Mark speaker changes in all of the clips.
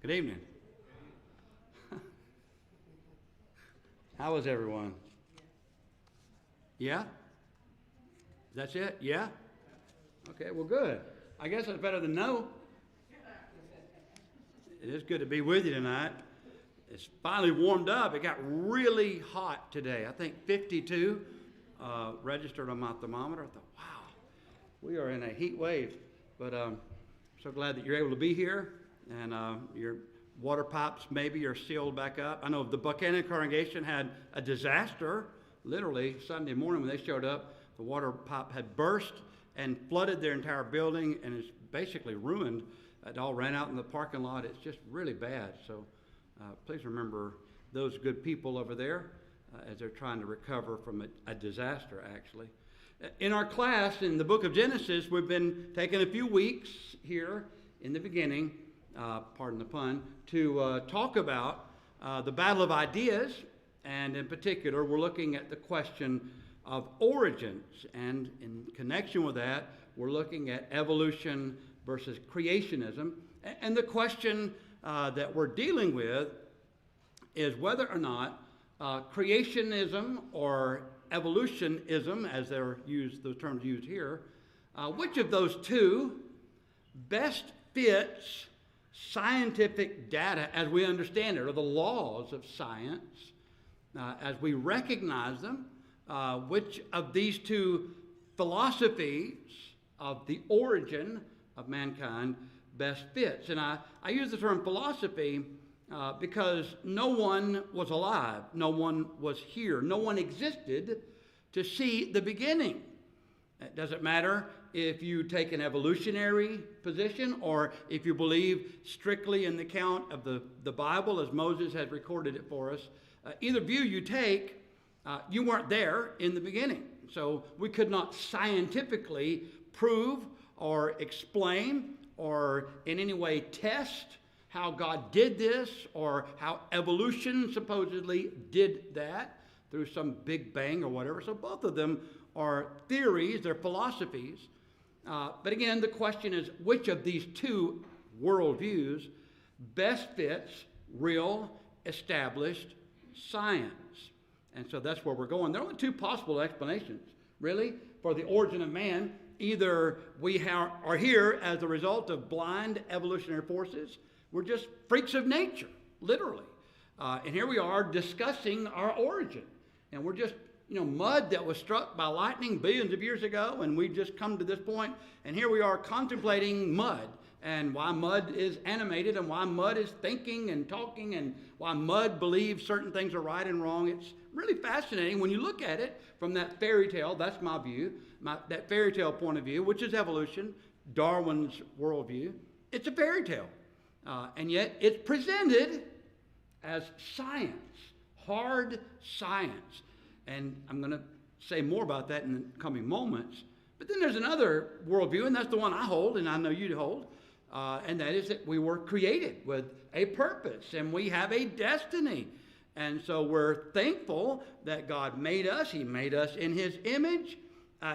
Speaker 1: Good evening. How is everyone? Yeah? That's it? Yeah? Okay, well, good. I guess it's better than no. It is good to be with you tonight. It's finally warmed up. It got really hot today. I think 52 registered on my thermometer. I thought, wow, we are in a heat wave. But so glad that you're able to be here, and your water pipes maybe are sealed back up. I know the Buchanan congregation had a disaster, literally Sunday morning when they showed up. The water pipe had burst and flooded their entire building, and it's basically ruined. It all ran out in the parking lot. It's just really bad. So please remember those good people over there as they're trying to recover from a disaster, actually. In our class in the book of Genesis, we've been taking a few weeks here in the beginning, pardon the pun, to talk about the battle of ideas, and in particular, we're looking at the question of origins, and in connection with that, we're looking at evolution versus creationism, and the question that we're dealing with is whether or not creationism or evolutionism, as they're used, those terms used here, which of those two best fits scientific data as we understand it, or the laws of science as we recognize them, which of these two philosophies of the origin of mankind best fits. And I use the term philosophy because no one was alive, no one was here, no one existed to see the beginning. It doesn't matter if you take an evolutionary position or if you believe strictly in the account of the Bible as Moses has recorded it for us. Either view you take, you weren't there in the beginning. So we could not scientifically prove or explain or in any way test how God did this or how evolution supposedly did that through some big bang or whatever. So both of them are theories, they're philosophies. But again, the question is which of these two worldviews best fits real, established science. And so that's where we're going. There are only two possible explanations, really, for the origin of man. Either we are here as a result of blind evolutionary forces. We're just freaks of nature, literally. And here we are discussing our origin. And we're just, mud that was struck by lightning billions of years ago, and we just come to this point, and here we are contemplating mud, and why mud is animated, and why mud is thinking and talking, and why mud believes certain things are right and wrong. It's really fascinating when you look at it from that fairy tale, that's my view, that fairy tale point of view, which is evolution, Darwin's worldview. It's a fairy tale, and yet it's presented as science, hard science. And I'm going to say more about that in the coming moments. But then there's another worldview, and that's the one I hold, and I know you hold, and that is that we were created with a purpose, and we have a destiny. And so we're thankful that God made us. He made us in His image.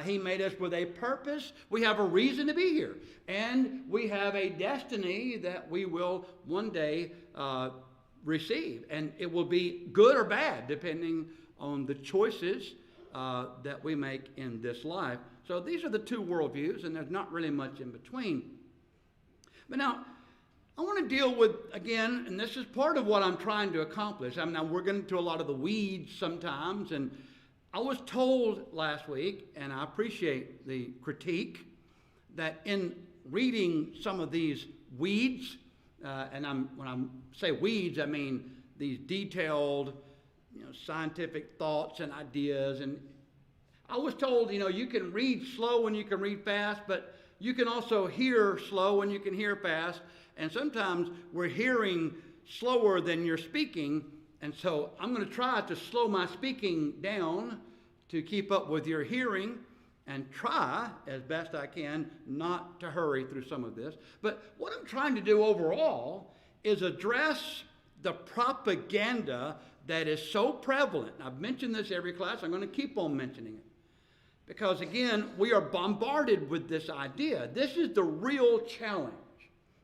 Speaker 1: He made us with a purpose. We have a reason to be here. And we have a destiny that we will one day receive. And it will be good or bad, depending on the choices that we make in this life. So these are the two worldviews, and there's not really much in between. But now, I want to deal with, again, and this is part of what I'm trying to accomplish. Now we're getting into a lot of the weeds sometimes, and I was told last week, and I appreciate the critique, that in reading some of these weeds, and when I say weeds, I mean these detailed scientific thoughts and ideas. And I was told, you can read slow and you can read fast, but you can also hear slow and you can hear fast. And sometimes we're hearing slower than you're speaking. And so I'm going to try to slow my speaking down to keep up with your hearing and try as best I can not to hurry through some of this. But what I'm trying to do overall is address the propaganda that is so prevalent. I've mentioned this every class. I'm going to keep on mentioning it. Because again, we are bombarded with this idea. This is the real challenge.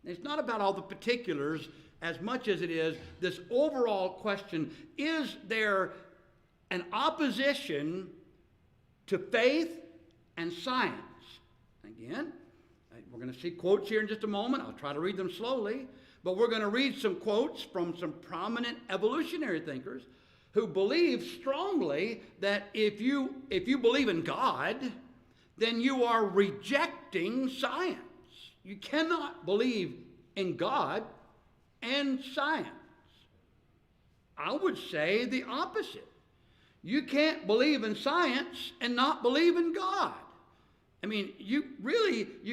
Speaker 1: It's not about all the particulars as much as it is this overall question, is there an opposition to faith and science? Again, we're going to see quotes here in just a moment. I'll try to read them slowly. But we're going to read some quotes from some prominent evolutionary thinkers who believe strongly that if you believe in God, then you are rejecting science. You cannot believe in God and science. I would say the opposite. You can't believe in science and not believe in God. I mean, you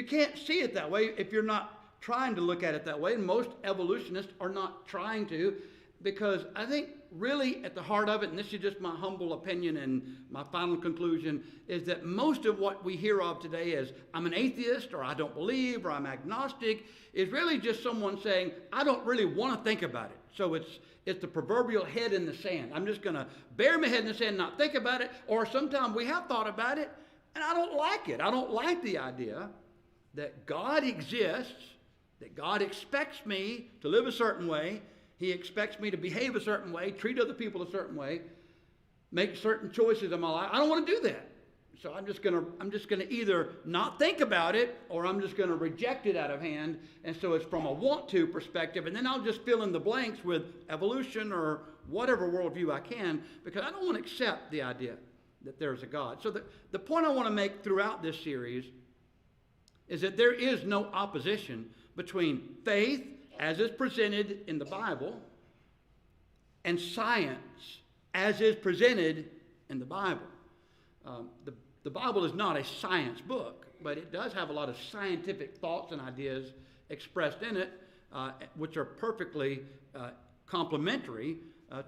Speaker 1: can't see it that way if you're not trying to look at it that way, and most evolutionists are not trying to, because I think really at the heart of it, and this is just my humble opinion and my final conclusion, is that most of what we hear of today as I'm an atheist, or I don't believe, or I'm agnostic, is really just someone saying, I don't really want to think about it. So it's the proverbial head in the sand. I'm just going to bury my head in the sand and not think about it, or sometimes we have thought about it, and I don't like it. I don't like the idea that God exists, that God expects me to live a certain way. He expects me to behave a certain way, treat other people a certain way, make certain choices in my life. I don't want to do that. So I'm just gonna either not think about it, or I'm just gonna reject it out of hand. And so it's from a want to perspective, and then I'll just fill in the blanks with evolution or whatever worldview I can, because I don't want to accept the idea that there's a God. So the point I want to make throughout this series is that there is no opposition between faith as is presented in the Bible and science as is presented in the Bible. The Bible is not a science book, but it does have a lot of scientific thoughts and ideas expressed in it, which are perfectly complementary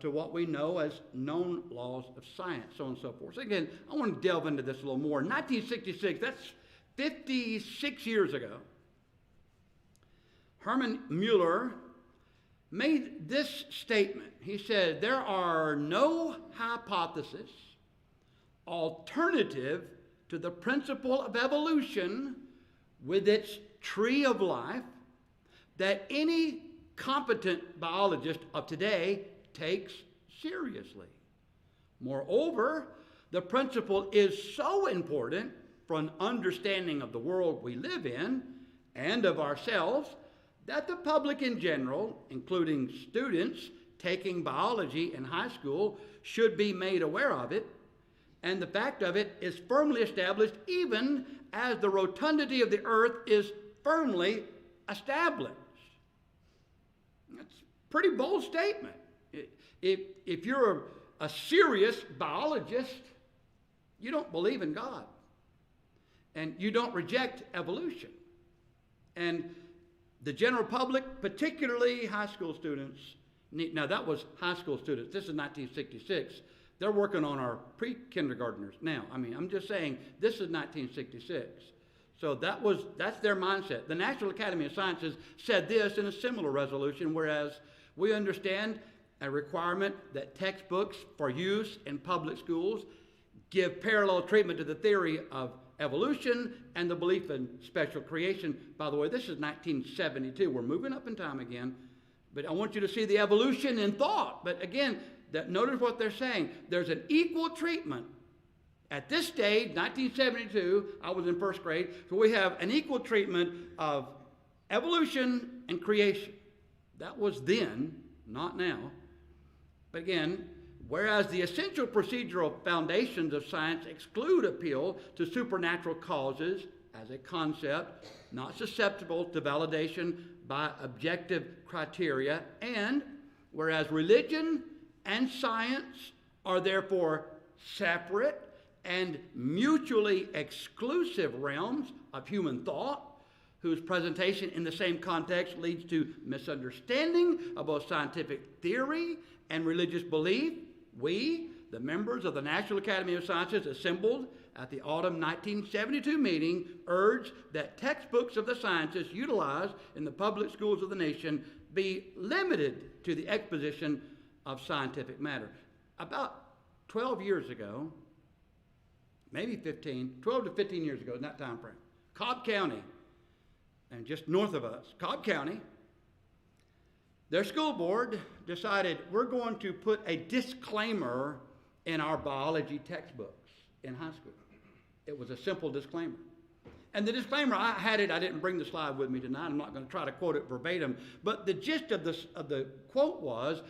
Speaker 1: to what we know as known laws of science, so on and so forth. So again, I want to delve into this a little more. In 1966, that's 56 years ago, Hermann Mueller made this statement. He said, there are no hypotheses alternative to the principle of evolution with its tree of life that any competent biologist of today takes seriously. Moreover, the principle is so important for an understanding of the world we live in and of ourselves that the public in general, including students taking biology in high school, should be made aware of it. And the fact of it is firmly established even as the rotundity of the earth is firmly established. That's a pretty bold statement. If you're a serious biologist, you don't believe in God. And you don't reject evolution. And the general public, particularly high school students, now that was high school students. This is 1966. They're working on our pre-kindergartners now. I mean, I'm just saying this is 1966. So that's their mindset. The National Academy of Sciences said this in a similar resolution, whereas we understand a requirement that textbooks for use in public schools give parallel treatment to the theory of evolution and the belief in special creation. By the way, this is 1972. We're moving up in time again. But I want you to see the evolution in thought. But again, notice what they're saying. There's an equal treatment. At this stage, 1972, I was in first grade, so we have an equal treatment of evolution and creation. That was then, not now. But again, whereas the essential procedural foundations of science exclude appeal to supernatural causes as a concept, not susceptible to validation by objective criteria, and whereas religion and science are therefore separate and mutually exclusive realms of human thought, whose presentation in the same context leads to misunderstanding of both scientific theory and religious belief, we, the members of the National Academy of Sciences assembled at the autumn 1972 meeting, urge that textbooks of the sciences utilized in the public schools of the nation be limited to the exposition of scientific matter. About 12 years ago, maybe 12 to 15 years ago in that time frame, Cobb County, and just north of us, Cobb County Their school board decided we're going to put a disclaimer in our biology textbooks in high school. It was a simple disclaimer. And the disclaimer, I had it, I didn't bring the slide with me tonight. I'm not going to try to quote it verbatim. But the gist of the quote was,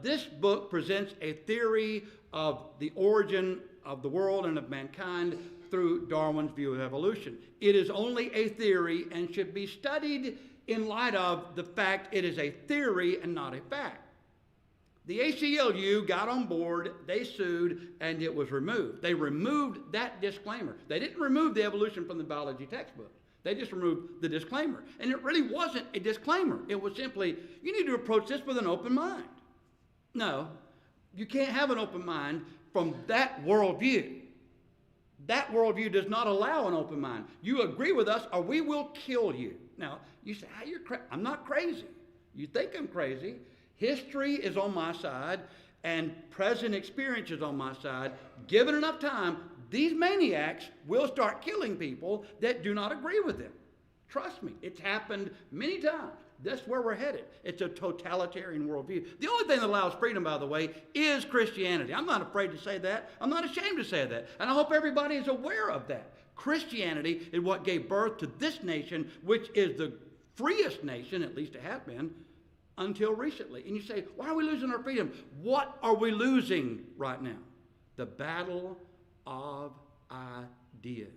Speaker 1: this book presents a theory of the origin of the world and of mankind through Darwin's view of evolution. It is only a theory and should be studied in light of the fact it is a theory and not a fact. The ACLU got on board, they sued, and it was removed. They removed that disclaimer. They didn't remove the evolution from the biology textbook. They just removed the disclaimer. And it really wasn't a disclaimer. It was simply, you need to approach this with an open mind. No, you can't have an open mind from that worldview. That worldview does not allow an open mind. You agree with us or we will kill you. Now, you say, hey, I'm not crazy. You think I'm crazy. History is on my side and present experience is on my side. Given enough time, these maniacs will start killing people that do not agree with them. Trust me, it's happened many times. That's where we're headed. It's a totalitarian worldview. The only thing that allows freedom, by the way, is Christianity. I'm not afraid to say that. I'm not ashamed to say that. And I hope everybody is aware of that. Christianity is what gave birth to this nation, which is the freest nation, at least it has been, until recently. And you say, why are we losing our freedom? What are we losing right now? The battle of ideas.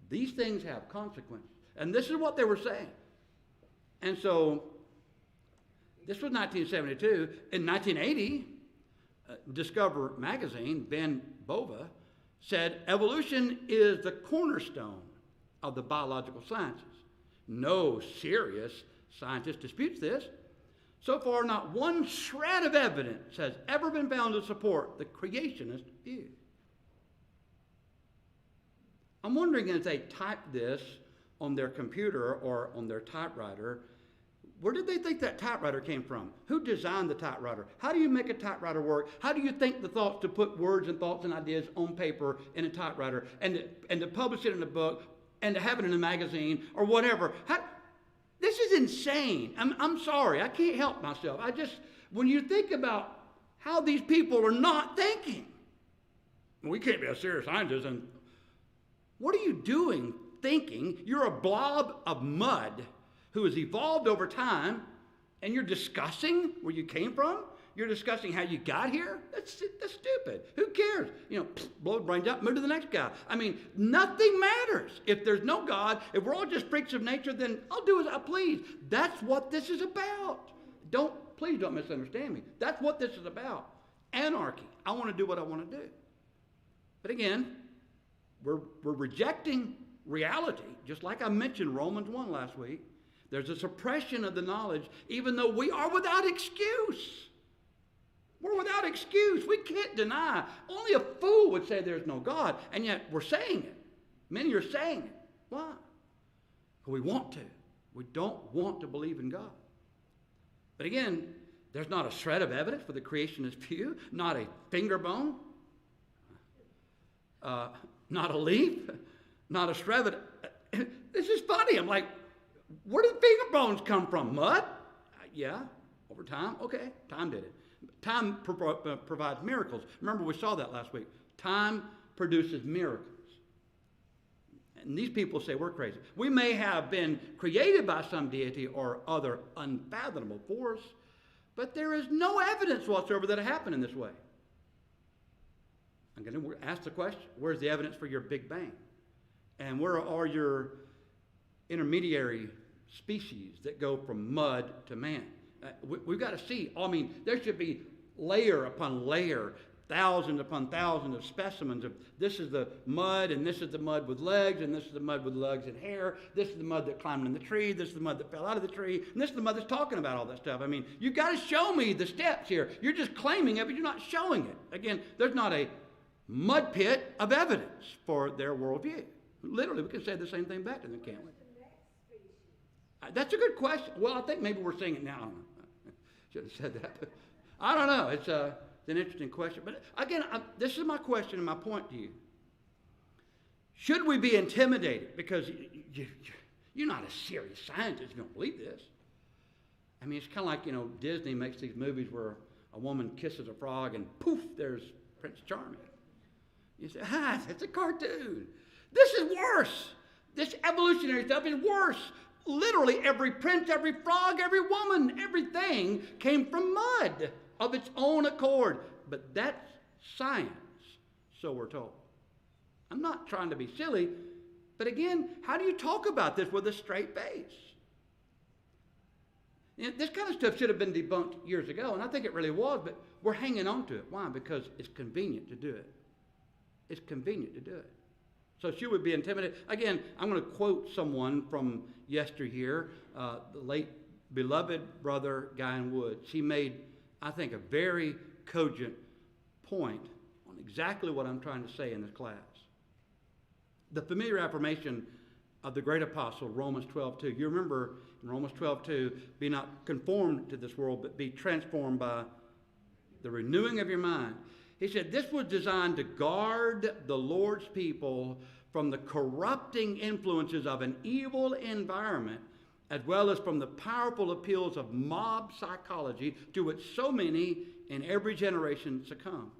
Speaker 1: These things have consequences. And this is what they were saying. And so, this was 1972. In 1980, Discover magazine, Ben Bova, said evolution is the cornerstone of the biological sciences. No serious scientist disputes this. So far, not one shred of evidence has ever been found to support the creationist view. I'm wondering as they typed this on their computer or on their typewriter, where did they think that typewriter came from? Who designed the typewriter? How do you make a typewriter work? How do you think the thoughts to put words and thoughts and ideas on paper in a typewriter and to publish it in a book and to have it in a magazine or whatever? This is insane. I'm sorry. I can't help myself. When you think about how these people are not thinking, we can't be a serious scientist. And what are you doing thinking? You're a blob of mud who has evolved over time, and you're discussing where you came from? You're discussing how you got here? That's stupid. Who cares? Blow the brains out, move to the next guy. I mean, nothing matters. If there's no God, if we're all just freaks of nature, then I'll do as I please. That's what this is about. Please don't misunderstand me. That's what this is about. Anarchy. I want to do what I want to do. But again, we're rejecting reality, just like I mentioned Romans 1 last week. There's a suppression of the knowledge, even though we are without excuse. We're without excuse. We can't deny. Only a fool would say there's no God, and yet we're saying it. Many are saying it. Why? Because we want to. We don't want to believe in God. But again, there's not a shred of evidence for the creationist view, not a finger bone, not a leaf, not a shred of it. This is funny. I'm like, where did finger bones come from? Mud? Yeah, over time. Okay, time did it. Time provides miracles. Remember, we saw that last week. Time produces miracles. And these people say we're crazy. We may have been created by some deity or other unfathomable force, but there is no evidence whatsoever that it happened in this way. I'm going to ask the question, where's the evidence for your Big Bang? And where are your intermediary species that go from mud to man? We've got to see. I mean, there should be layer upon layer, thousands upon thousands of specimens of this is the mud, and this is the mud with legs, and this is the mud with legs and hair. This is the mud that climbed in the tree. This is the mud that fell out of the tree. And this is the mud that's talking about all that stuff. I mean, you've got to show me the steps here. You're just claiming it, but you're not showing it. Again, there's not a mud pit of evidence for their worldview. Literally, we can say the same thing back to them, can't we? That's a good question. Well, I think maybe we're seeing it now. I don't know. Should have said that. But I don't know. It's an interesting question. But again, this is my question and my point to you. Should we be intimidated? Because you're not a serious scientist if you don't believe this. I mean, it's kind of like, Disney makes these movies where a woman kisses a frog and poof, there's Prince Charming. You say, it's a cartoon. This is worse. This evolutionary stuff is worse. Literally every prince, every frog, every woman, everything came from mud of its own accord. But that's science, so we're told. I'm not trying to be silly, but again, how do you talk about this with a straight face? This kind of stuff should have been debunked years ago, and I think it really was, but we're hanging on to it. Why? Because it's convenient to do it. It's convenient to do it. So she would be intimidated. Again, I'm going to quote someone from yesteryear, the late beloved brother Guyan Woods. He made, I think, a very cogent point on exactly what I'm trying to say in this class. The familiar affirmation of the great apostle, Romans 12:2. You remember in Romans 12:2, be not conformed to this world, but be transformed by the renewing of your mind. He said this was designed to guard the Lord's people from the corrupting influences of an evil environment, as well as from the powerful appeals of mob psychology to which so many in every generation succumb.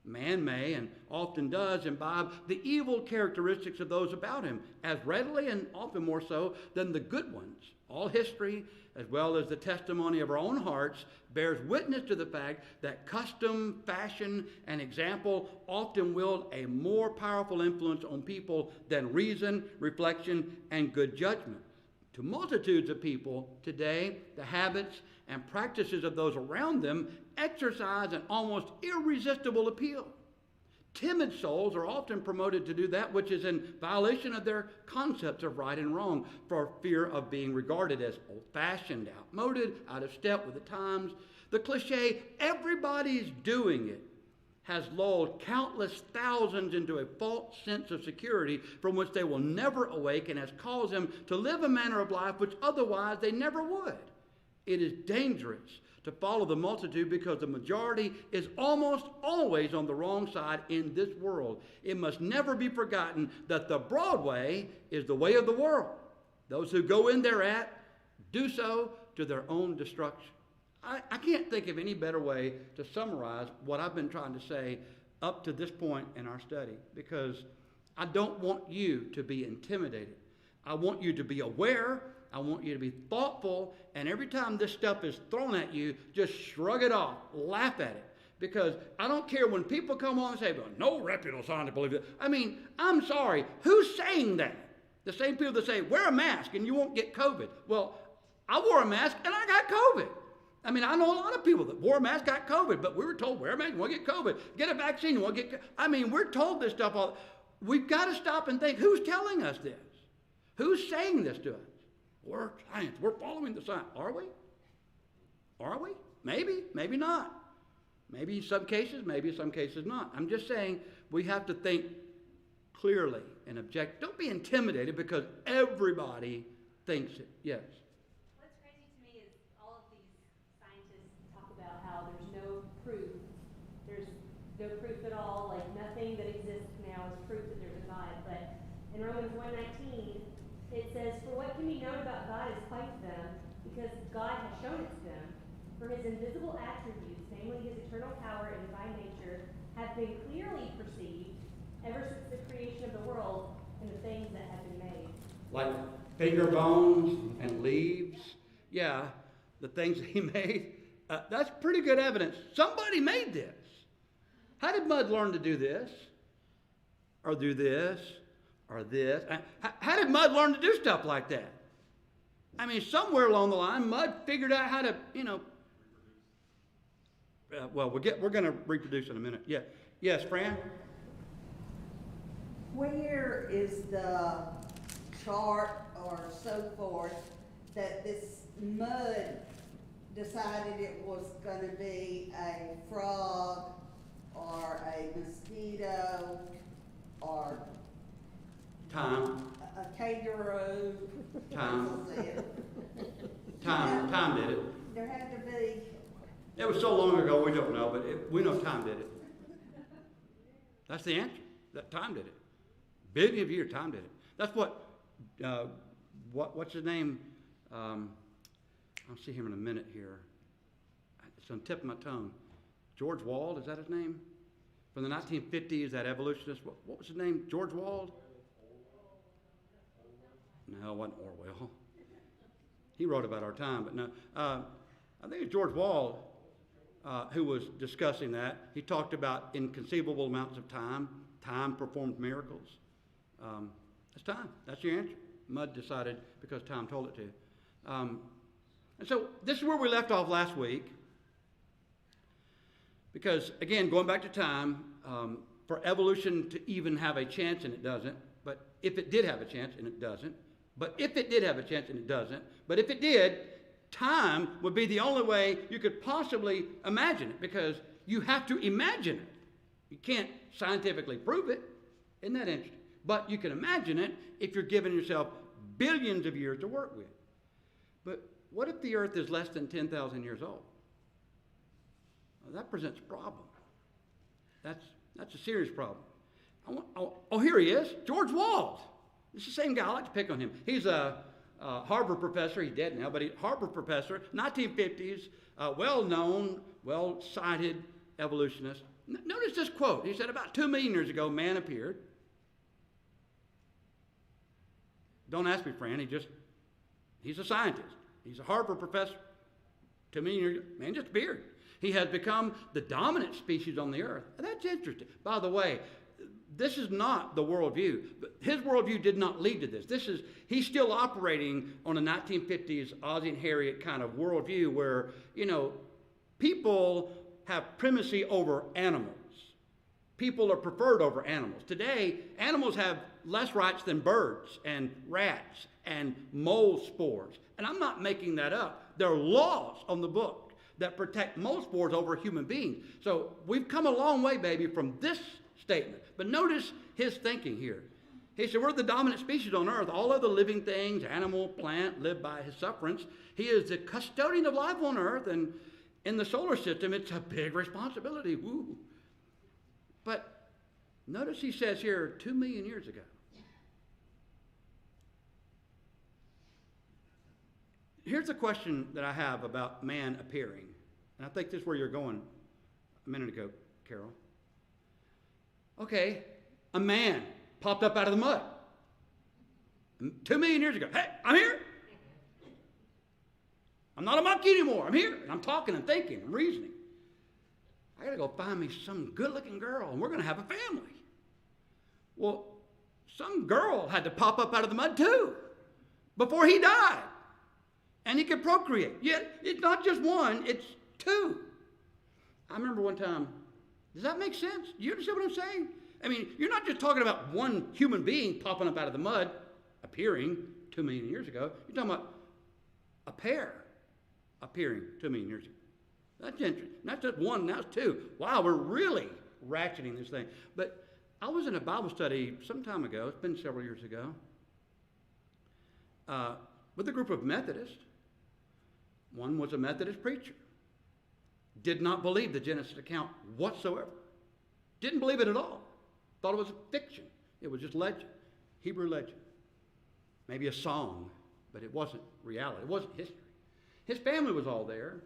Speaker 1: Man may, and often does, imbibe the evil characteristics of those about him, as readily and often more so than the good ones. All history, as well as the testimony of our own hearts, bears witness to the fact that custom, fashion, and example often wield a more powerful influence on people than reason, reflection, and good judgment. To multitudes of people today, the habits and practices of those around them exercise an almost irresistible appeal. Timid souls are often promoted to do that which is in violation of their concepts of right and wrong for fear of being regarded as old-fashioned, outmoded, out of step with the times. The cliche, everybody's doing it, has lulled countless thousands into a false sense of security from which they will never awake and has caused them to live a manner of life which otherwise they never would. It is dangerous to follow the multitude because the majority is almost always on the wrong side in this world. It must never be forgotten that the broad way is the way of the world. Those who go in thereat do so to their own destruction. I can't think of any better way to summarize what I've been trying to say up to this point in our study, because I don't want you to be intimidated. I want you to be aware. I want you to be thoughtful, and every time this stuff is thrown at you, just shrug it off, laugh at it. Because I don't care when people come on and say, well, no reputable scientist believes it. I mean, I'm sorry, who's saying that? The same people that say, wear a mask and you won't get COVID. Well, I wore a mask and I got COVID. I mean, I know a lot of people that wore a mask, got COVID, but we were told, wear a mask, you won't get COVID. Get a vaccine, you won't get COVID. I mean, we're told this stuff all. We've got to stop and think, who's telling us this? Who's saying this to us? We're science. We're following the science. Are we? Are we? Maybe, maybe not. Maybe in some cases, maybe in some cases not. I'm just saying we have to think clearly and object. Don't be intimidated because everybody thinks it. Yes.
Speaker 2: What's crazy to me is all of these scientists talk about how there's no proof. There's no proof at all. Like nothing that exists now is proof that there's a God. But in Romans 1:19, it says, for what can be known about God is quite to them, because God has shown it to them. For his invisible attributes, namely his eternal power and divine nature, have been clearly perceived ever since the creation of the world and the things that have been made.
Speaker 1: Like finger bones and leaves. Yeah, the things that he made. That's pretty good evidence. Somebody made this. How did mud learn to do this? Or do this? Or this. How did mud learn to do stuff like that? I mean, somewhere along the line, mud figured out how to, well, we're going to reproduce in a minute. Yeah. Yes, Fran?
Speaker 3: Where is the chart or so forth that this mud decided it was going to be a frog or a mosquito or
Speaker 1: Time.
Speaker 3: a kangaroo?
Speaker 1: Time did it.
Speaker 3: There had to be.
Speaker 1: It was so long ago, we don't know, but we know time did it. That's the answer. That time did it. Billion of years, time did it. That's what's his name? I'll see him in a minute here. It's on the tip of my tongue. George Wald, is that his name? From the 1950s, that evolutionist. What was his name? George Wald? No, it wasn't Orwell. He wrote about our time, but no. I think it's George Wald who was discussing that. He talked about inconceivable amounts of time. Time performed miracles. That's time. That's your answer. Mud decided because time told it to. And so this is where we left off last week. Because, again, going back to time, for evolution to even have a chance, and it doesn't, but if it did have a chance, and it doesn't, but if it did have a chance, and it doesn't, but if it did, time would be the only way you could possibly imagine it, because you have to imagine it. You can't scientifically prove it. Isn't that interesting? But you can imagine it if you're giving yourself billions of years to work with. But what if the earth is less than 10,000 years old? Well, that presents a problem. That's a serious problem. Here he is, George Wald. It's the same guy. I like to pick on him. He's a Harvard professor. He's dead now, but he's a Harvard professor, 1950s, well-known, well-cited evolutionist. Notice this quote. He said, about 2 million years ago, man appeared. Don't ask me, Fran. He's a scientist. He's a Harvard professor. 2 million years ago, man just appeared. He has become the dominant species on the earth. And that's interesting. By the way, this is not the worldview. His worldview did not lead to this. He's still operating on a 1950s Ozzie and Harriet kind of worldview where, people have primacy over animals. People are preferred over animals. Today, animals have less rights than birds and rats and mold spores. And I'm not making that up. There are laws on the book that protect mold spores over human beings. So we've come a long way, baby, from this statement. But notice his thinking here. He said, we're the dominant species on earth. All other living things, animal, plant, live by his sufferance. He is the custodian of life on earth, and in the solar system, it's a big responsibility. Woo. But notice he says here 2 million years ago. Here's a question that I have about man appearing. And I think this is where you're going a minute ago, Carol. Okay, a man popped up out of the mud 2 million years ago. Hey, I'm here. I'm not a monkey anymore. I'm here. And I'm talking and thinking and reasoning. I got to go find me some good-looking girl, and we're going to have a family. Well, some girl had to pop up out of the mud too before he died. And he could procreate. Yet it's not just one, it's two. I remember one time, does that make sense? Do you understand what I'm saying? I mean, you're not just talking about one human being popping up out of the mud, appearing 2 million years ago. You're talking about a pair appearing 2 million years ago. That's interesting. Not just one, now it's two. Wow, we're really ratcheting this thing. But I was in a Bible study some time ago, it's been several years ago, with a group of Methodists. One was a Methodist preacher. Did not believe the Genesis account whatsoever. Didn't believe it at all. Thought it was fiction. It was just legend, Hebrew legend. Maybe a song, but it wasn't reality. It wasn't history. His family was all there.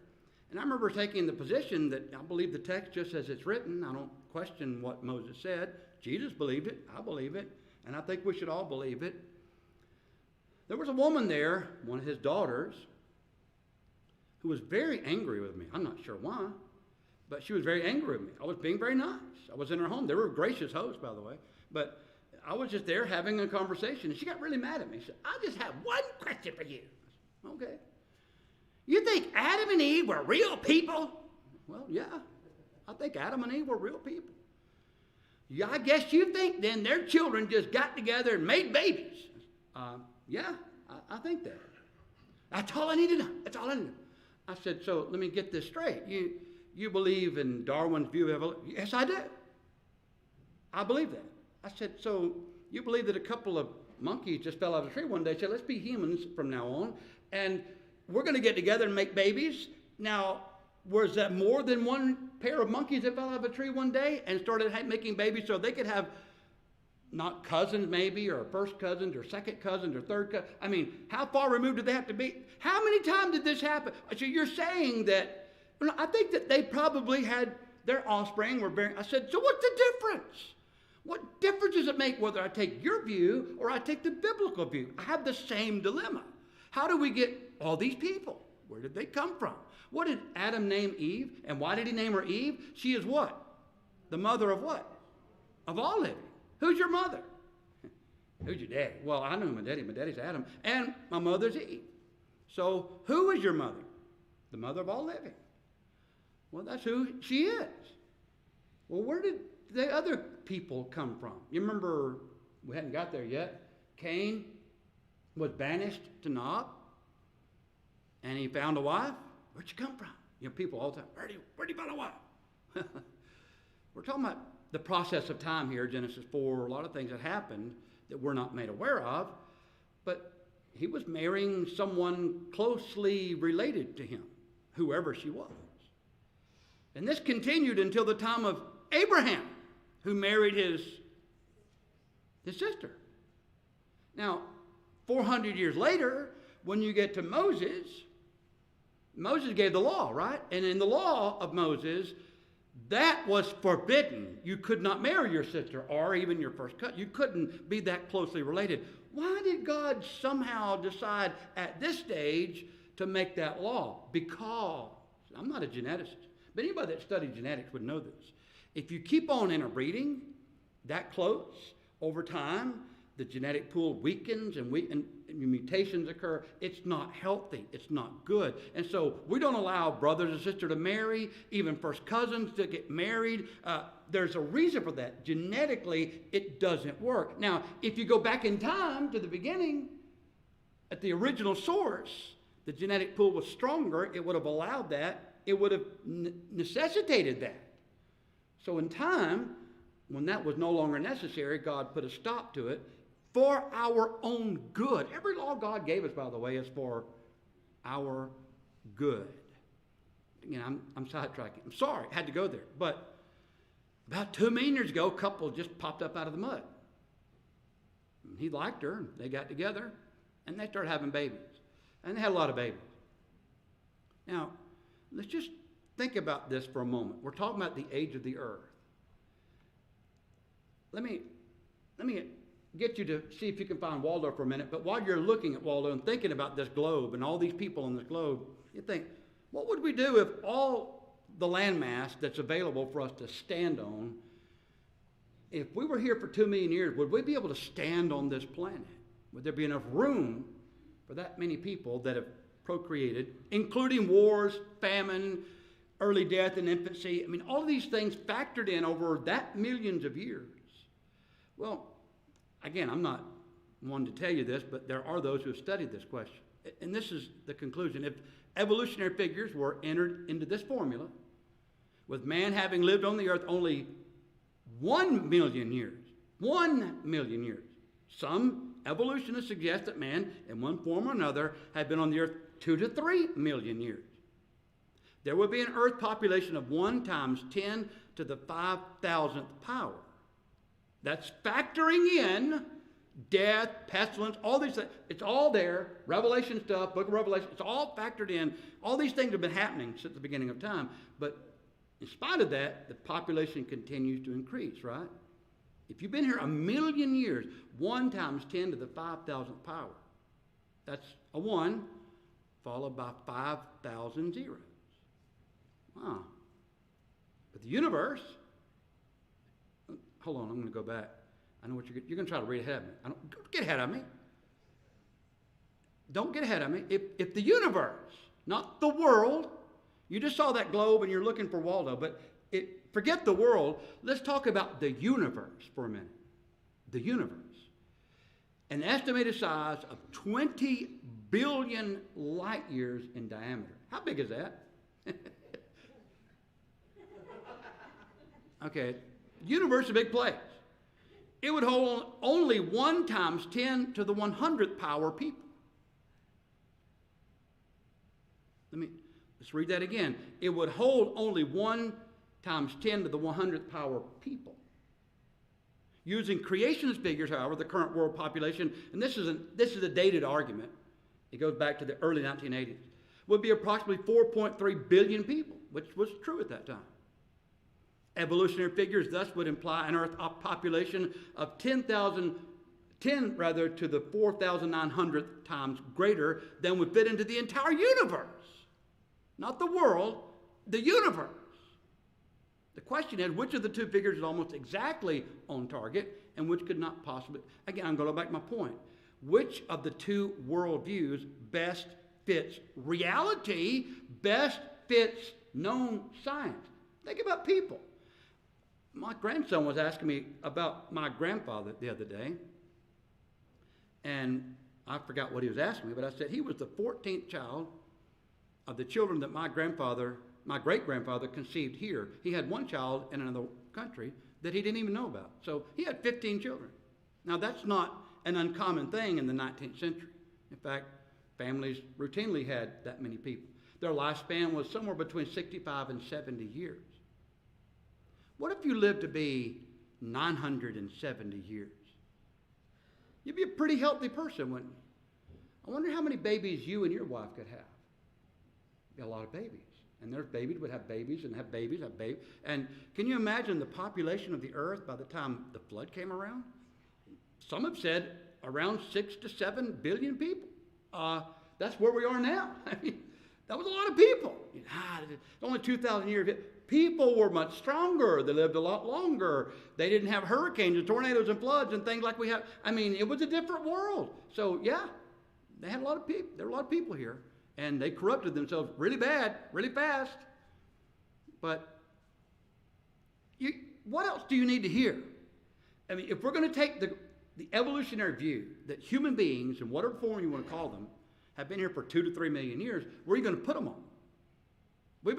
Speaker 1: And I remember taking the position that I believe the text just as it's written. I don't question what Moses said. Jesus believed it. I believe it. And I think we should all believe it. There was a woman there, one of his daughters, who was very angry with me. I'm not sure why, but she was very angry with me. I was being very nice. I was in her home. They were gracious hosts, by the way. But I was just there having a conversation, and she got really mad at me. She said, I just have one question for you. I said, okay. You think Adam and Eve were real people? Well, yeah. I think Adam and Eve were real people. Yeah, I guess you think then their children just got together and made babies. Yeah, I think that. That's all I need to know. That's all I need to know. I said, so let me get this straight. You believe in Darwin's view of evolution? Yes, I do. I believe that. I said, so you believe that a couple of monkeys just fell out of a tree one day, said, let's be humans from now on, and we're going to get together and make babies. Now, was that more than one pair of monkeys that fell out of a tree one day and started making babies so they could have not cousins maybe, or first cousins, or second cousins, or third cousins. I mean, how far removed do they have to be? How many times did this happen? So you're saying that, well, I think that they probably had their offspring were bearing. I said, so what's the difference? What difference does it make whether I take your view or I take the biblical view? I have the same dilemma. How do we get all these people? Where did they come from? What did Adam name Eve? And why did he name her Eve? She is what? The mother of what? Of all living. Who's your mother? Who's your daddy? Well, I know my daddy. My daddy's Adam. And my mother's Eve. So who is your mother? The mother of all living. Well, that's who she is. Well, where did the other people come from? You remember, we hadn't got there yet. Cain was banished to Nod. And he found a wife. Where'd you come from? You know, people all the time, where'd you find a wife? We're talking about the process of time here, Genesis 4, a lot of things that happened that we're not made aware of. But he was marrying someone closely related to him, whoever she was. And this continued until the time of Abraham, who married his sister. Now, 400 years later, when you get to Moses, Moses gave the law, right? And in the law of Moses, that was forbidden. You could not marry your sister or even your first cousin. You couldn't be that closely related. Why did God somehow decide at this stage to make that law? Because, I'm not a geneticist, but anybody that studied genetics would know this. If you keep on interbreeding that close over time, the genetic pool weakens and mutations occur. It's not healthy. It's not good. And so we don't allow brothers and sisters to marry, even first cousins to get married. There's a reason for that. Genetically, it doesn't work. Now, if you go back in time to the beginning, at the original source, the genetic pool was stronger. It would have allowed that. It would have necessitated that. So in time, when that was no longer necessary, God put a stop to it. For our own good. Every law God gave us, by the way, is for our good. Again, I'm sidetracking. I'm sorry, I had to go there. But about 2 million years ago, a couple just popped up out of the mud. He liked her, and they got together, and they started having babies. And they had a lot of babies. Now, let's just think about this for a moment. We're talking about the age of the earth. Let me get you to see if you can find Waldo for a minute. But while you're looking at Waldo and thinking about this globe and all these people on this globe, you think, what would we do if all the landmass that's available for us to stand on, if we were here for 2 million years, would we be able to stand on this planet? Would there be enough room for that many people that have procreated, including wars, famine, early death and infancy? I mean, all of these things factored in over that millions of years. Well, again, I'm not one to tell you this, but there are those who have studied this question. And this is the conclusion. If evolutionary figures were entered into this formula, with man having lived on the earth only 1 million years, 1 million years, some evolutionists suggest that man, in one form or another, had been on the earth 2 to 3 million years. There would be an earth population of 1 times 10 to the 5,000th power. That's factoring in death, pestilence, all these things. It's all there. Revelation stuff, book of Revelation, it's all factored in. All these things have been happening since the beginning of time. But in spite of that, the population continues to increase, right? If you've been here 1 million years, 1 times 10 to the 5,000th power. That's a 1 followed by 5,000 zeros. Wow. But the universe, hold on, I'm going to go back. I know what you're going to try to read ahead of me. Don't get ahead of me. Don't get ahead of me. If the universe, not the world, you just saw that globe and you're looking for Waldo, but forget the world. Let's talk about the universe for a minute. The universe. An estimated size of 20 billion light years in diameter. How big is that? Okay, universe is a big place. It would hold only 1 times 10 to the 100th power people. Let's read that again. It would hold only 1 times 10 to the 100th power people. Using creationist figures, however, the current world population, and this is a dated argument, it goes back to the early 1980s, would be approximately 4.3 billion people, which was true at that time. Evolutionary figures thus would imply an Earth population of 10 to the 4,900th times greater than would fit into the entire universe. Not the world, the universe. The question is, which of the two figures is almost exactly on target and which could not possibly? Again, I'm going to go back to my point. Which of the two worldviews best fits reality, best fits known science? Think about people. My grandson was asking me about my grandfather the other day, and I forgot what he was asking me, but I said he was the 14th child of the children that my great-grandfather conceived here. He had one child in another country that he didn't even know about. So he had 15 children. Now that's not an uncommon thing in the 19th century. In fact, families routinely had that many people. Their lifespan was somewhere between 65 and 70 years. What if you lived to be 970 years? You'd be a pretty healthy person, wouldn't you? I wonder how many babies you and your wife could have. Be a lot of babies. And there's babies would have babies and have babies, have babies. And can you imagine the population of the earth by the time the flood came around? Some have said around 6 to 7 billion people. That's where we are now. I mean, that was a lot of people. Only 2,000 years. People were much stronger. They lived a lot longer. They didn't have hurricanes and tornadoes and floods and things like we have. I mean, it was a different world. So, yeah, they had a lot of people. There were a lot of people here. And they corrupted themselves really bad, really fast. But what else do you need to hear? I mean, if we're going to take the evolutionary view that human beings, in whatever form you want to call them, have been here for 2 to 3 million years, where are you going to put them on? We're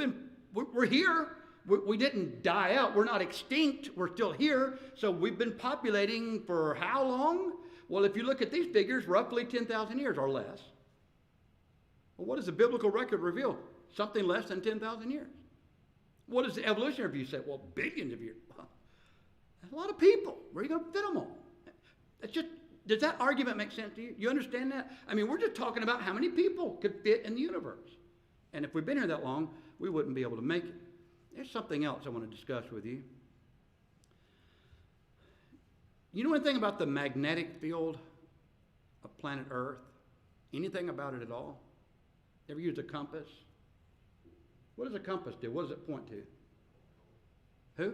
Speaker 1: here. We didn't die out. We're not extinct. We're still here. So we've been populating for how long? Well, if you look at these figures, roughly 10,000 years or less. Well, what does the biblical record reveal? Something less than 10,000 years. What does the evolutionary view say? Well, billions of years. That's a lot of people. Where are you going to fit them all? Does that argument make sense to you? You understand that? I mean, we're just talking about how many people could fit in the universe. And if we've been here that long, we wouldn't be able to make it. There's something else I want to discuss with you. You know anything about the magnetic field of planet Earth? Anything about it at all? Ever used a compass? What does a compass do? What does it point to? Who?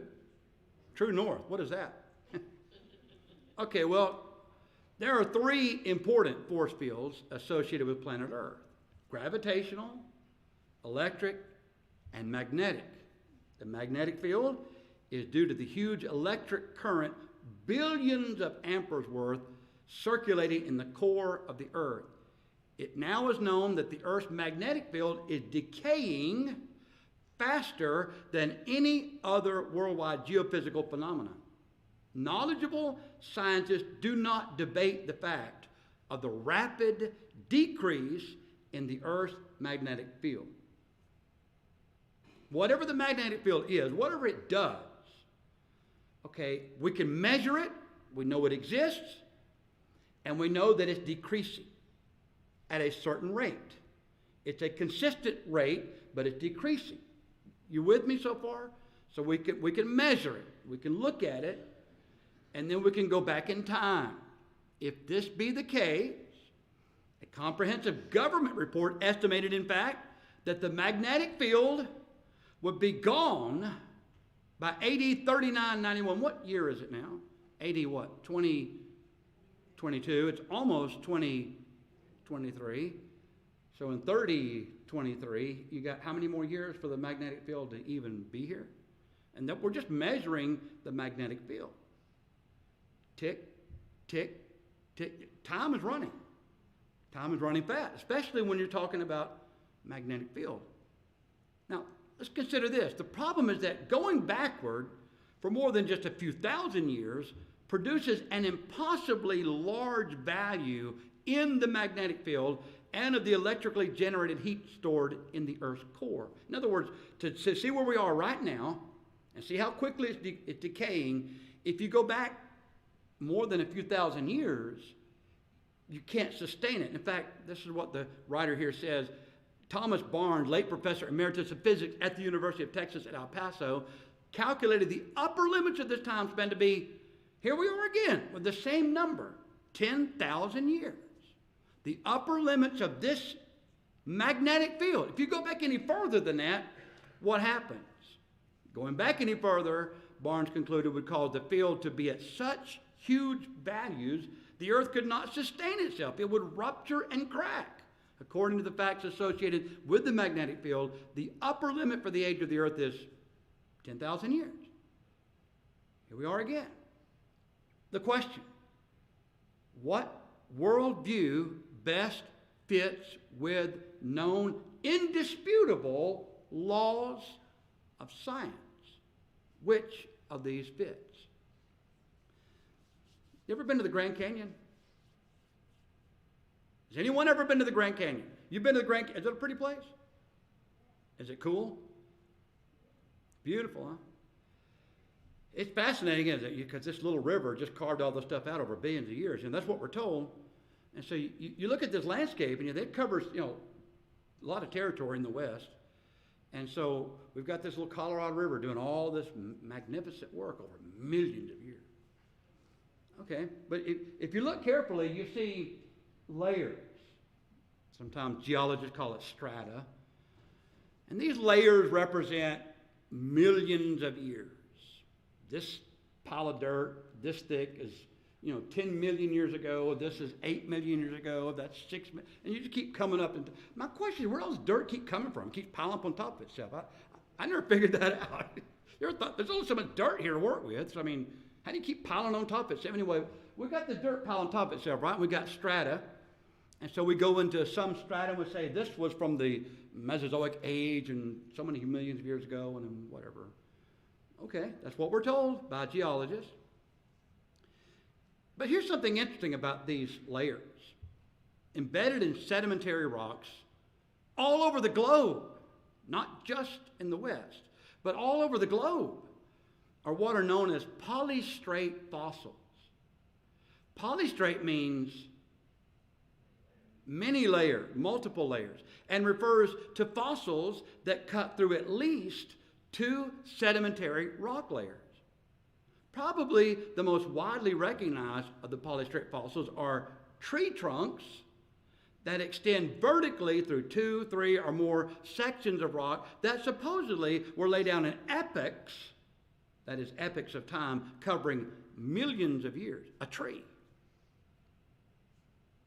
Speaker 1: True north. What is that? Okay, well, there are 3 important force fields associated with planet Earth. Gravitational, electric, and magnetic. The magnetic field is due to the huge electric current, billions of amperes worth, circulating in the core of the Earth. It now is known that the Earth's magnetic field is decaying faster than any other worldwide geophysical phenomenon. Knowledgeable scientists do not debate the fact of the rapid decrease in the Earth's magnetic field. Whatever the magnetic field is, whatever it does, okay, we can measure it, we know it exists, and we know that it's decreasing at a certain rate. It's a consistent rate, but it's decreasing. You with me so far? So we can measure it, we can look at it, and then we can go back in time. If this be the case, a comprehensive government report estimated, in fact, that the magnetic field would be gone by AD 3991. What year is it now? AD what? 2022. It's almost 2023. So in 3023, you got how many more years for the magnetic field to even be here? And that we're just measuring the magnetic field. Tick, tick, tick. Time is running. Time is running fast, especially when you're talking about magnetic field. Now, let's consider this. The problem is that going backward for more than just a few thousand years produces an impossibly large value in the magnetic field and of the electrically generated heat stored in the Earth's core. In other words, to see where we are right now and see how quickly it's decaying, if you go back more than a few thousand years, you can't sustain it. In fact, this is what the writer here says. Thomas Barnes, late professor emeritus of physics at the University of Texas at El Paso, calculated the upper limits of this time span to be, here we are again, with the same number, 10,000 years. The upper limits of this magnetic field. If you go back any further than that, what happens? Going back any further, Barnes concluded, would cause the field to be at such huge values, the Earth could not sustain itself. It would rupture and crack. According to the facts associated with the magnetic field, the upper limit for the age of the Earth is 10,000 years. Here we are again. The question, what worldview best fits with known, indisputable laws of science? Which of these fits? You ever been to the Grand Canyon? Has anyone ever been to the Grand Canyon? You've been to the Grand Canyon. Is it a pretty place? Is it cool? Beautiful, huh? It's fascinating, isn't it? Because this little river just carved all this stuff out over billions of years, and that's what we're told. And so you look at this landscape, and it covers, a lot of territory in the west. And so we've got this little Colorado River doing all this magnificent work over millions of years. Okay, but if you look carefully, you see layers. Sometimes geologists call it strata. And these layers represent millions of years. This pile of dirt, this thick, is 10 million years ago. This is 8 million years ago. That's 6 million. And you just keep coming up. And my question is, where does dirt keep coming from? It keeps piling up on top of itself. I never figured that out. You ever thought, there's only so much dirt here to work with. So, how do you keep piling on top of itself? Anyway, we got the dirt pile on top of itself, right? We got strata. And so we go into some strata and we say this was from the Mesozoic age and so many millions of years ago and then whatever. Okay, that's what we're told by geologists. But here's something interesting about these layers. Embedded in sedimentary rocks all over the globe, not just in the West, but all over the globe, are what are known as polystrate fossils. Polystrate means many layers, multiple layers, and refers to fossils that cut through at least 2 sedimentary rock layers. Probably the most widely recognized of the polystrate fossils are tree trunks that extend vertically through 2, 3, or more sections of rock that supposedly were laid down in epochs, that is, epochs of time covering millions of years. A tree.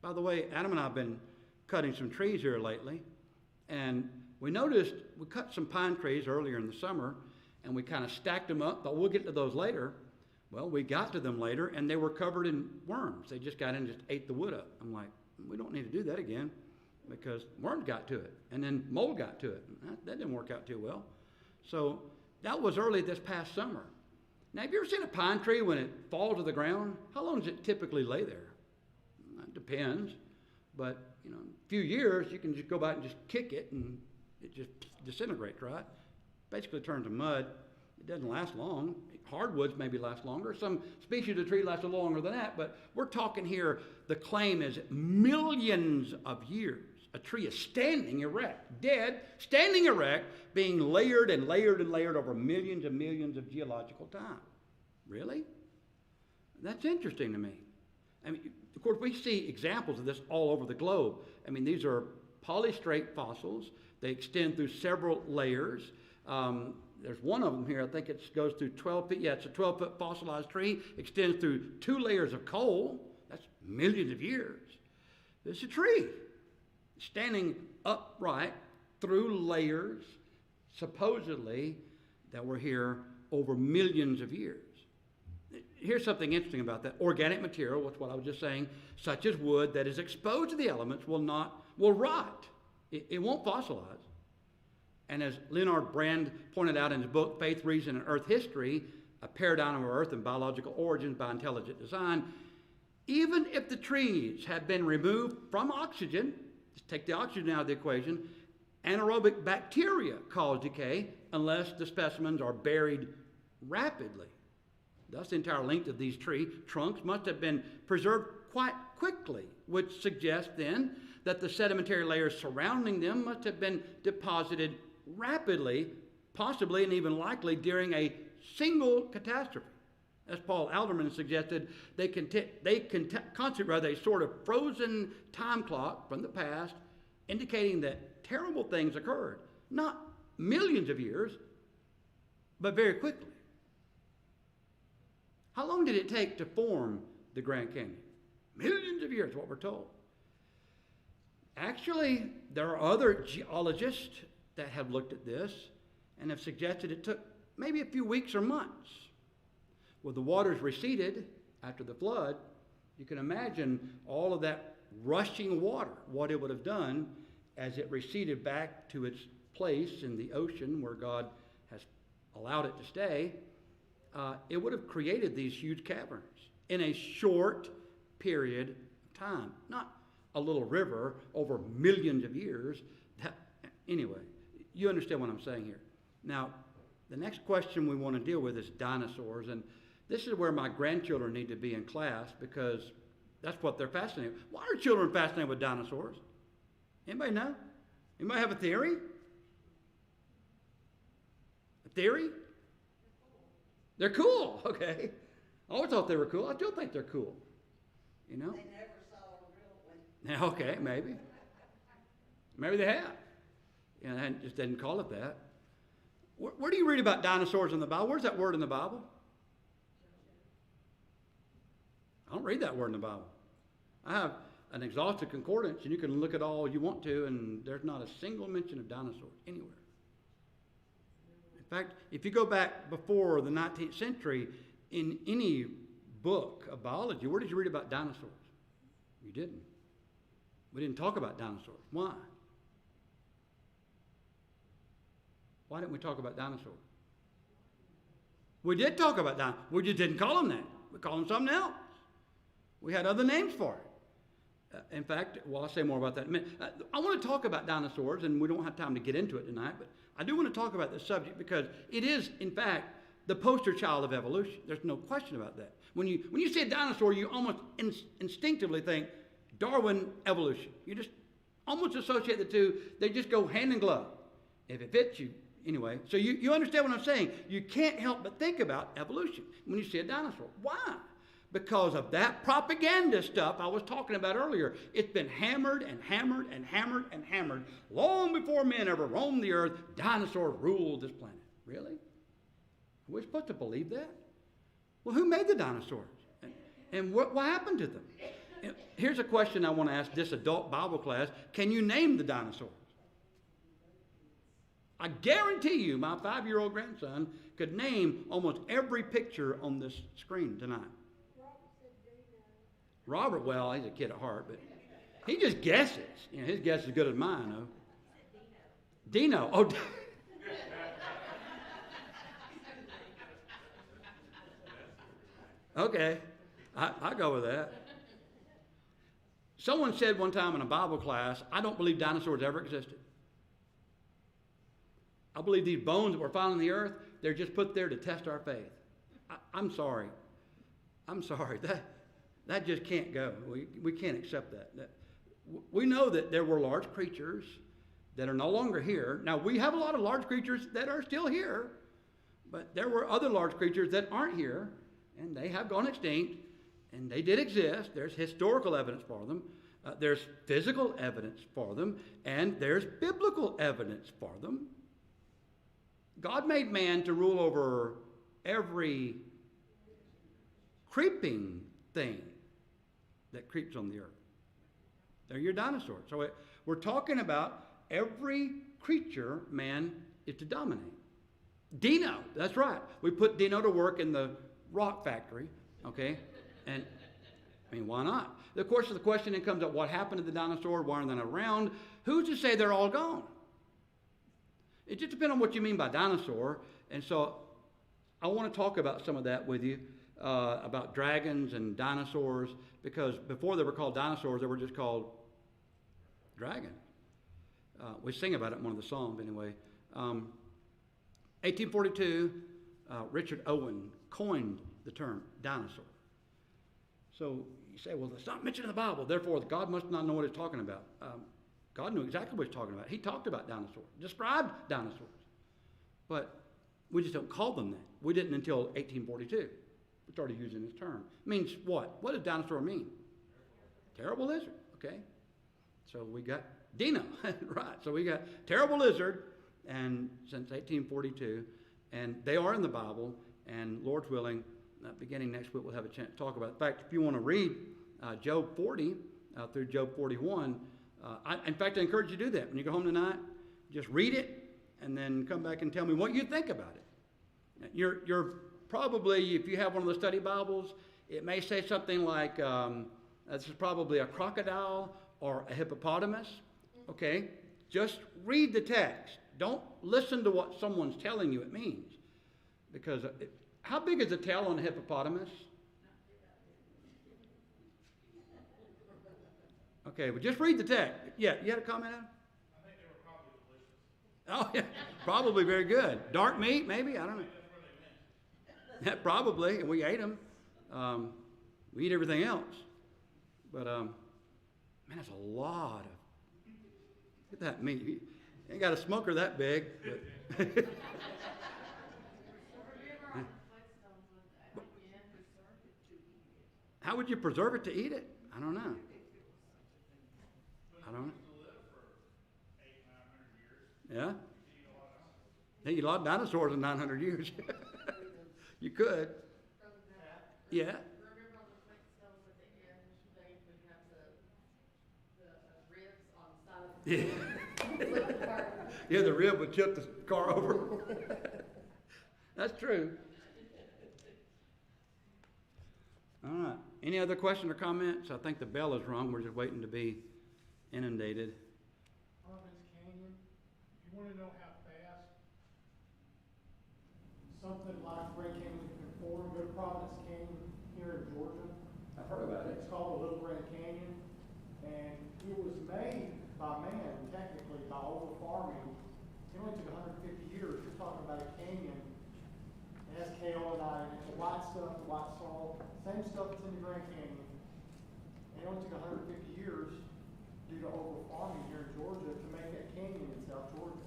Speaker 1: By the way, Adam and I have been cutting some trees here lately, and we noticed we cut some pine trees earlier in the summer, and we kind of stacked them up, but we'll get to those later. Well, we got to them later, and they were covered in worms. They just got in and just ate the wood up. I'm like, we don't need to do that again, because worms got to it, and then mold got to it. That didn't work out too well. So that was early this past summer. Now, have you ever seen a pine tree when it falls to the ground? How long does it typically lay there? It depends, but a few years you can just go back and just kick it, and it just disintegrates, right? Basically turns to mud. It doesn't last long. Hardwoods maybe last longer. Some species of tree last a little longer than that, but we're talking here, the claim is millions of years. A tree is standing erect, dead, standing erect, being layered and layered and layered over millions and millions of geological time. Really? That's interesting to me. Of course, we see examples of this all over the globe. These are polystrate fossils. They extend through several layers. There's one of them here, I think it goes through 12 feet. Yeah, it's a 12-foot fossilized tree, extends through 2 layers of coal. That's millions of years. It's a tree standing upright through layers, supposedly, that were here over millions of years. Here's something interesting about that. Organic material, which what I was just saying, such as wood that is exposed to the elements will rot. It won't fossilize. And as Leonard Brand pointed out in his book, Faith, Reason, and Earth History, A Paradigm of Earth and Biological Origins by Intelligent Design, even if the trees have been removed from oxygen, just take the oxygen out of the equation, anaerobic bacteria cause decay unless the specimens are buried rapidly. Thus, the entire length of these tree trunks must have been preserved quite quickly, which suggests then that the sedimentary layers surrounding them must have been deposited rapidly, possibly and even likely during a single catastrophe. As Paul Alderman suggested, they constitute rather a sort of frozen time clock from the past, indicating that terrible things occurred, not millions of years, but very quickly. How long did it take to form the Grand Canyon? Millions of years, what we're told. Actually, there are other geologists that have looked at this and have suggested it took maybe a few weeks or months. Well, the waters receded after the flood. You can imagine all of that rushing water, what it would have done as it receded back to its place in the ocean where God has allowed it to stay. It would have created these huge caverns in a short period of time. Not a little river over millions of years. Anyway, you understand what I'm saying here. Now, the next question we want to deal with is dinosaurs. And this is where my grandchildren need to be in class because that's what they're fascinated with. Why are children fascinated with dinosaurs? Anybody know? Anybody have a theory? A theory? They're cool, okay. I always thought they were cool. I still think they're cool. You know?
Speaker 3: They never saw a real one.
Speaker 1: Okay, maybe. Maybe they have. You know, and just didn't call it that. Where do you read about dinosaurs in the Bible? Where's that word in the Bible? I don't read that word in the Bible. I have an exhaustive concordance, and you can look at all you want to, and there's not a single mention of dinosaurs anywhere. In fact, if you go back before the 19th century, in any book of biology, where did you read about dinosaurs? You didn't. We didn't talk about dinosaurs. Why? Why didn't we talk about dinosaurs? We did talk about dinosaurs. We just didn't call them that. We called them something else. We had other names for it. In fact, well, I'll say more about that in a minute. I want to talk about dinosaurs, and we don't have time to get into it tonight, but I do want to talk about this subject because it is, in fact, the poster child of evolution. There's no question about that. When you say dinosaur, you almost instinctively think Darwin, evolution. You just almost associate the two. They just go hand in glove. If it fits you, anyway. So you understand what I'm saying. You can't help but think about evolution when you see a dinosaur. Why? Because of that propaganda stuff I was talking about earlier. It's been hammered and hammered and hammered and hammered. Long before men ever roamed the earth, dinosaurs ruled this planet. Really? Are we supposed to believe that? Well, who made the dinosaurs? And what happened to them? And here's a question I want to ask this adult Bible class. Can you name the dinosaurs? I guarantee you my 5-year-old grandson could name almost every picture on this screen tonight. Robert, well, he's a kid at heart, but he just guesses. You know, his guess is as good as mine, though. Dino. Oh, okay. I go with that. Someone said one time in a Bible class, I don't believe dinosaurs ever existed. I believe these bones that we're finding in the earth, they're just put there to test our faith. I'm sorry. I'm sorry. That just can't go. We can't accept that. We know that there were large creatures that are no longer here. Now, we have a lot of large creatures that are still here, but there were other large creatures that aren't here, and they have gone extinct, and they did exist. There's historical evidence for them. There's physical evidence for them, and there's biblical evidence for them. God made man to rule over every creeping thing that creeps on the earth. They're your dinosaurs. So we're talking about every creature man is to dominate. Dino, that's right. We put Dino to work in the rock factory, okay? And, I mean, why not? Of course, the question then comes up, what happened to the dinosaur? Why aren't they around? Who's to say they're all gone? It just depends on what you mean by dinosaur. And so I want to talk about some of that with you, about dragons and dinosaurs, because before they were called dinosaurs, they were just called dragons. We sing about it in one of the Psalms anyway. 1842, Richard Owen coined the term dinosaur. So you say, well, it's not mentioned in the Bible, therefore God must not know what it's talking about. God knew exactly what he's talking about. He talked about dinosaurs, described dinosaurs. But we just don't call them that. We didn't until 1842. We started using this term. It means what? What does dinosaur mean? Terrible lizard, okay? So we got Dino, right. So we got terrible lizard, and since 1842, and they are in the Bible, and Lord's willing, beginning next week we'll have a chance to talk about it. In fact, if you want to read Job 40 through Job 41, in fact, I encourage you to do that. When you go home tonight, just read it, and then come back and tell me what you think about it. You're probably, if you have one of the study Bibles, it may say something like, this is probably a crocodile or a hippopotamus. Okay? Just read the text. Don't listen to what someone's telling you it means. Because how big is the tail on a hippopotamus? Okay, well, just read the text. Yeah, you had a comment, Adam?
Speaker 4: I think they were probably delicious.
Speaker 1: Oh, yeah, probably very good. Dark meat, maybe? I don't know.
Speaker 4: That's where they went.
Speaker 1: Yeah, probably, and we ate them. We eat everything else. But, man, that's a lot of, look at that meat. You ain't got a smoker that big. But how would you preserve it to eat it? I don't know. I don't know. Yeah? They eat a lot of dinosaurs in 900 years. You could. Yeah.
Speaker 3: Remember on the Flintstones at the end, they would have the ribs on the side of the
Speaker 1: Yeah.
Speaker 3: flip the car.
Speaker 1: Yeah, the rib would tip the car over. That's true. All right. Any other questions or comments? I think the bell is rung. We're just waiting to be inundated.
Speaker 4: Providence Canyon, if you want to know how fast something like Grand Canyon can form, go to Providence Canyon here in Georgia.
Speaker 1: I've heard about
Speaker 4: It's called the Little Grand Canyon, and it was made by man, technically, by over farming. It only took 150 years. You're talking about a canyon. It has kaolin, it's the white stuff, the white salt, same stuff that's in the Grand Canyon. And it only took 150 years due to over farming here in Georgia to make that canyon in South Georgia.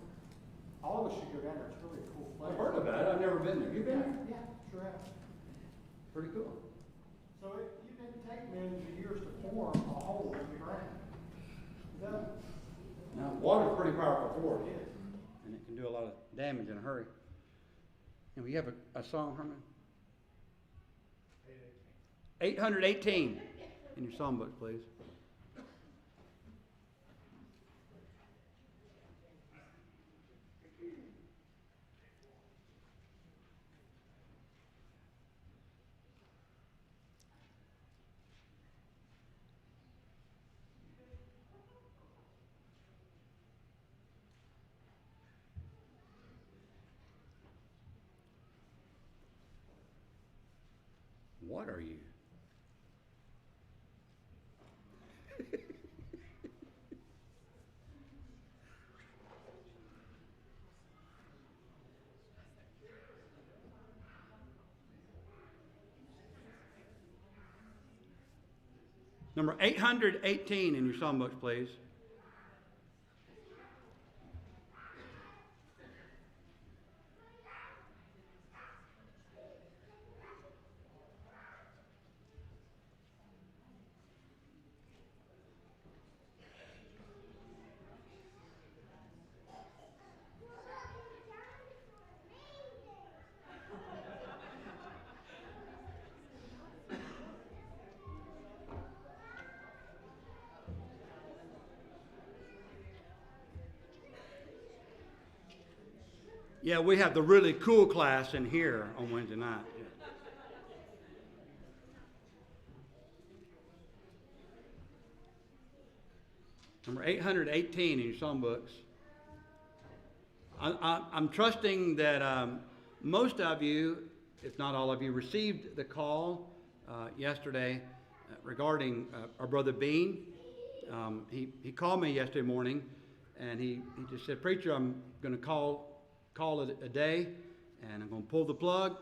Speaker 4: All of us should go down there. It's really a cool place.
Speaker 1: I've heard about it. I've never been there. You been there?
Speaker 4: Yeah, sure have.
Speaker 1: Pretty cool.
Speaker 4: So it didn't take millions of years to form a hole in the ground. No,
Speaker 1: Now, water's pretty powerful force,
Speaker 4: it is.
Speaker 1: and it can do a lot of damage in a hurry. And we have a song, Herman? 818 in your songbook, please. What are you? Number 818 in your songbooks, please. Yeah, we have the really cool class in here on Wednesday night. Number 818 in your songbooks. I'm trusting that most of you, if not all of you, received the call yesterday regarding our brother Bean. He called me yesterday morning, and he just said, "Preacher, I'm going to call it a day, and I'm going to pull the plug."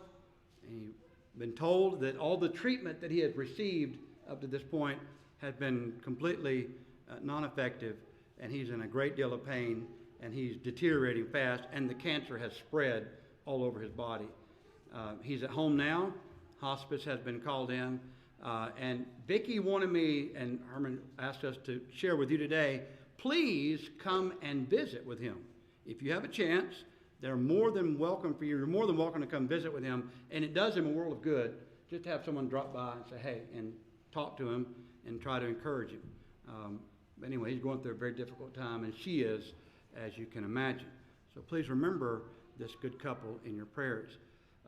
Speaker 1: And he been told that all the treatment that he had received up to this point has been completely non-effective, and he's in a great deal of pain, and he's deteriorating fast, and the cancer has spread all over his body. He's at home now. Hospice has been called in. And Vicki wanted me, and Herman asked us to share with you today, please come and visit with him. If you have a chance, they're more than welcome for you. You're more than welcome to come visit with him. And it does him a world of good just to have someone drop by and say, hey, and talk to him and try to encourage him. Anyway, he's going through a very difficult time, and she is, as you can imagine. So please remember this good couple in your prayers.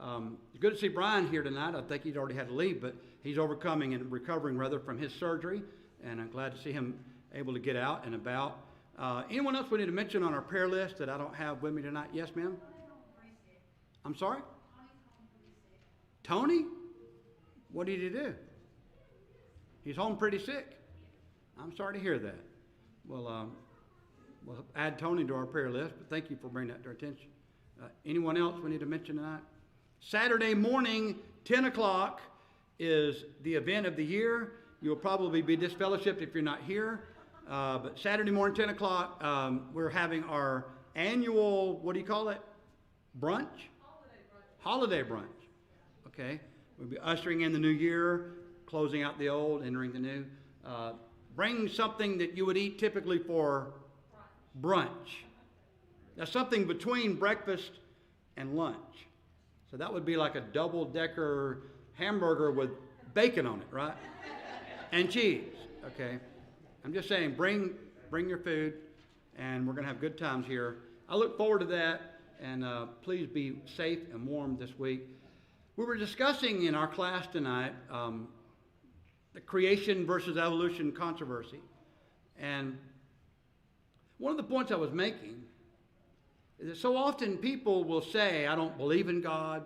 Speaker 1: It's good to see Brian here tonight. I think he'd already had to leave, but he's overcoming and recovering rather from his surgery, and I'm glad to see him able to get out and about. Anyone else we need to mention on our prayer list that I don't have with me tonight? Yes, ma'am? I'm sorry? Tony? What did he do? He's home pretty sick. I'm sorry to hear that. Well, we'll add Tony to our prayer list, but thank you for bringing that to our attention. Anyone else we need to mention tonight? Saturday morning, 10 o'clock, is the event of the year. You'll probably be disfellowshipped if you're not here. But Saturday morning, 10 o'clock, we're having our annual, what do you call it? Brunch? Holiday brunch. Okay. We'll be ushering in the new year, closing out the old, entering the new. Bring something that you would eat typically for brunch. That's something between breakfast and lunch. So that would be like a double-decker hamburger with bacon on it, right? And cheese, okay? I'm just saying, bring your food, and we're going to have good times here. I look forward to that, and please be safe and warm this week. We were discussing in our class tonight the creation versus evolution controversy. And one of the points I was making is that so often people will say, I don't believe in God,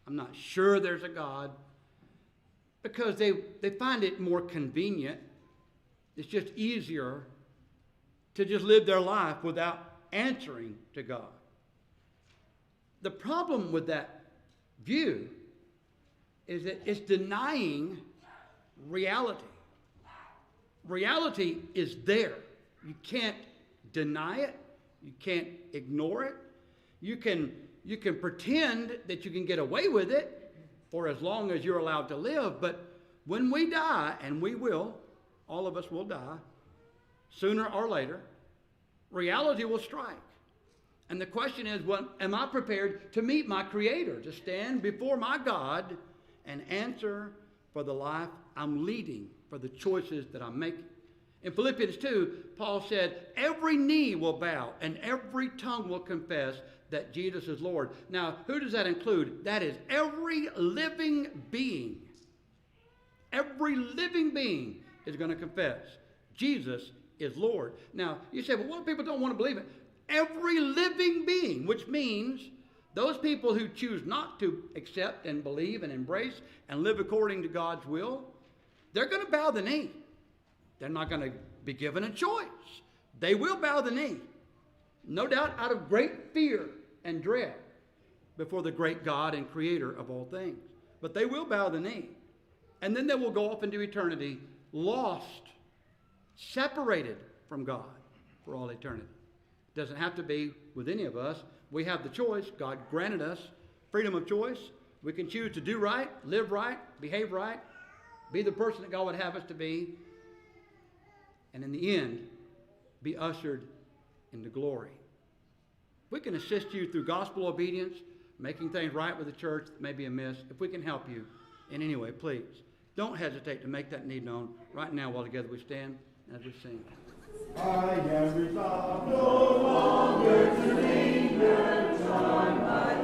Speaker 1: I'm not sure there's a God, because they find it more convenient. It's just easier to just live their life without answering to God. The problem with that view is that it's denying reality. Reality is there. You can't deny it. You can't ignore it. You can pretend that you can get away with it for as long as you're allowed to live, but when we die, and we will, all of us will die, sooner or later, reality will strike. And the question is, well, am I prepared to meet my Creator, to stand before my God and answer for the life I'm leading, for the choices that I'm making? In Philippians 2, Paul said, every knee will bow and every tongue will confess that Jesus is Lord. Now, who does that include? That is every living being. Every living being is going to confess Jesus is Lord. Now, you say, well, what if people don't want to believe it? Every living being, which means those people who choose not to accept and believe and embrace and live according to God's will, they're going to bow the knee. They're not going to be given a choice. They will bow the knee, no doubt out of great fear and dread before the great God and Creator of all things. But they will bow the knee. And then they will go off into eternity lost, separated from God for all eternity. It doesn't have to be with any of us. We have the choice. God granted us freedom of choice. We can choose to do right, live right, behave right, be the person that God would have us to be, and in the end, be ushered into glory. We can assist you through gospel obedience, making things right with the church that may be amiss. If we can help you in any way, please don't hesitate to make that need known right now while together we stand as we sing.
Speaker 4: I am resolved no longer to linger, join my